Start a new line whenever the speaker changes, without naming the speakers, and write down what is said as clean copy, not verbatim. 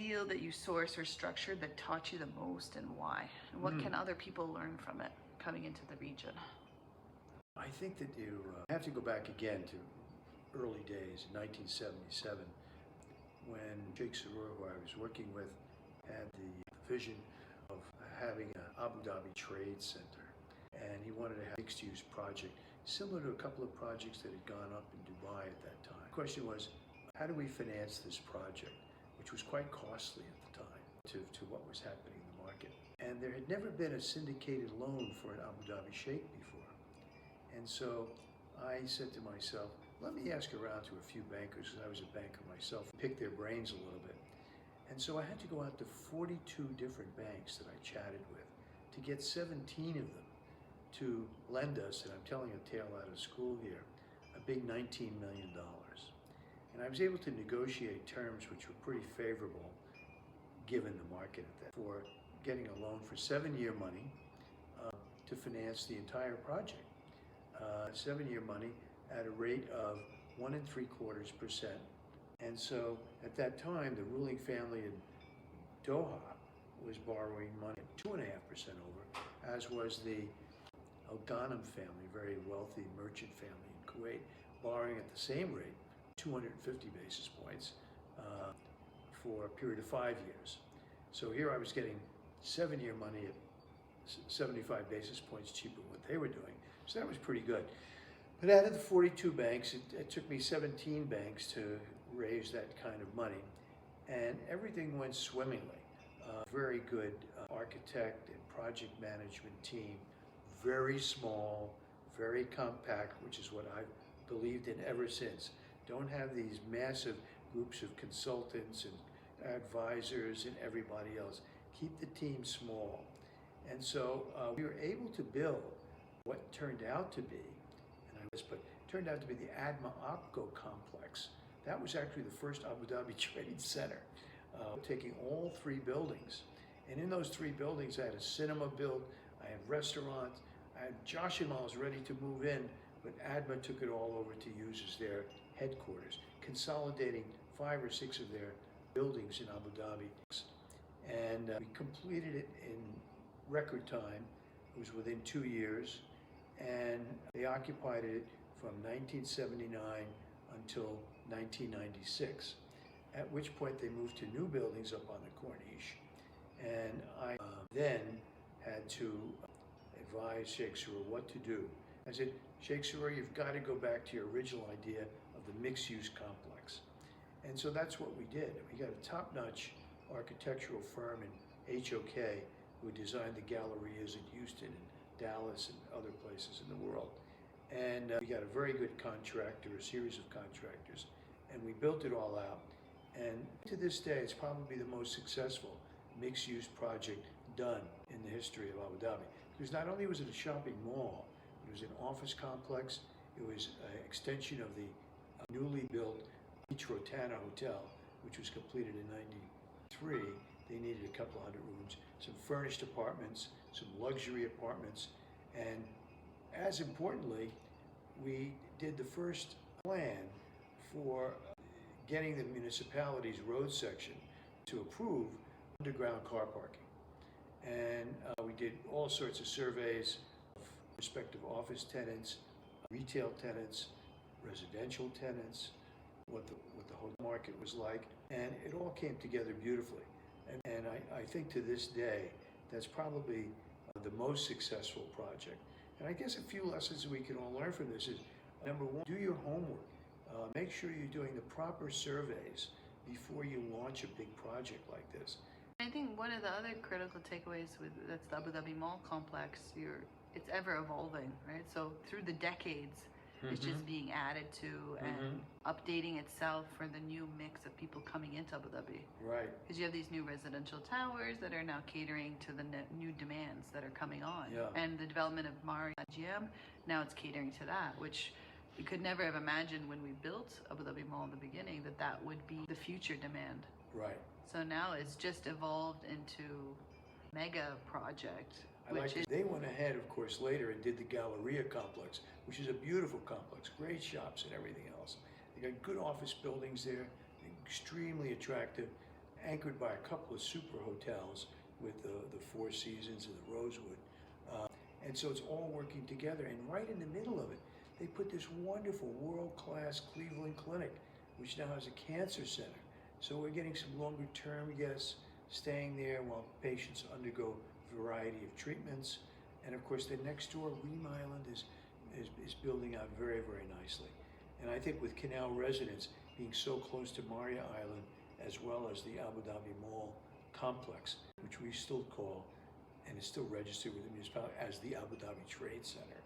deal that you sourced or structured that taught you the most, and why? And what can other people learn from it coming into the region?
I think that you have to go back again to early days, 1977, when Sheikh Sarur, who I was working with, had the vision of having an Abu Dhabi trade center. And he wanted to have a mixed-use project, similar to a couple of projects that had gone up in Dubai at that time. The question was, how do we finance this project, which was quite costly at the time to what was happening in the market. And there had never been a syndicated loan for an Abu Dhabi Sheikh before. And so I said to myself, let me ask around to a few bankers, because I was a banker myself, pick their brains a little bit. And so I had to go out to 42 different banks that I chatted with to get 17 of them to lend us, and I'm telling a tale out of school here, a big $19 million. And I was able to negotiate terms which were pretty favorable given the market at that, for getting a loan for 7-year money to finance the entire project. 7-year money at a rate of 1.75%. And so at that time, the ruling family in Doha was borrowing money at 2.5% over, as was the Al Ghanem family, very wealthy merchant family in Kuwait, borrowing at the same rate, 250 basis points, for a period of 5 years. So here I was getting 7-year money at 75 basis points cheaper than what they were doing. So that was pretty good. But out of the 42 banks, it took me 17 banks to raise that kind of money. And everything went swimmingly. Very good architect and project management team. Very small, very compact, which is what I've believed in ever since. Don't have these massive groups of consultants and advisors and everybody else. Keep the team small. And so we were able to build what turned out to be, turned out to be the ADMA OPCO complex. That was actually the first Abu Dhabi Trade Center, taking all 3 buildings. And in those 3 buildings, I had a cinema built, I had restaurants, I had Josh and Miles ready to move in, but ADMA took it all over to use as their headquarters, consolidating 5 or 6 of their buildings in Abu Dhabi. And we completed it in record time. It was within 2 years, and they occupied it from 1979 until 1996, at which point they moved to new buildings up on the Corniche. And I then had to advise Sheikh Sarur what to do. I said, Sheikh Sarur, you've got to go back to your original idea of the mixed-use complex. And so that's what we did. We got a top-notch architectural firm in HOK who designed the gallerias in Houston and Dallas and other places in the world. And we got a very good contractor, a series of contractors, and we built it all out. And to this day, it's probably the most successful mixed-use project done in the history of Abu Dhabi. Because not only was it a shopping mall, it was an office complex, it was an extension of the newly built Beach Rotana Hotel, which was completed in '93. They needed a couple hundred rooms, some furnished apartments, some luxury apartments, and as importantly, we did the first plan for getting the municipality's road section to approve underground car parking. And we did all sorts of surveys of prospective office tenants, retail tenants, residential tenants, what the whole market was like, and it all came together beautifully. And I think to this day, that's probably the most successful project. And I guess a few lessons we can all learn from this is, number one, do your homework. Make sure you're doing the proper surveys before you launch a big project like this.
I think one of the other critical takeaways that's the Abu Dhabi Mall complex, it's ever evolving, right? So through the decades, it's just being added to and updating itself for the new mix of people coming into Abu Dhabi.
Right.
Because you have these new residential towers that are now catering to the new demands that are coming on.
Yeah.
And the development of Marriott GM, now it's catering to that, which we could never have imagined when we built Abu Dhabi Mall in the beginning that would be the future demand.
Right.
So now it's just evolved into mega project.
They went ahead, of course, later and did the Galleria complex, which is a beautiful complex, great shops and everything else. They got good office buildings there, extremely attractive. anchored by a couple of super hotels with the Four Seasons and the Rosewood. And so it's all working together. And right in the middle of it, they put this wonderful world-class Cleveland Clinic, which now has a cancer center. So we're getting some longer-term guests staying there while patients undergo a variety of treatments. And of course, the next door, Ream Island, is building out very, very nicely. And I think with Canal Residence being so close to Maria Island, as well as the Abu Dhabi Mall complex, which we still call, and is still registered with the municipality as the Abu Dhabi Trade Center,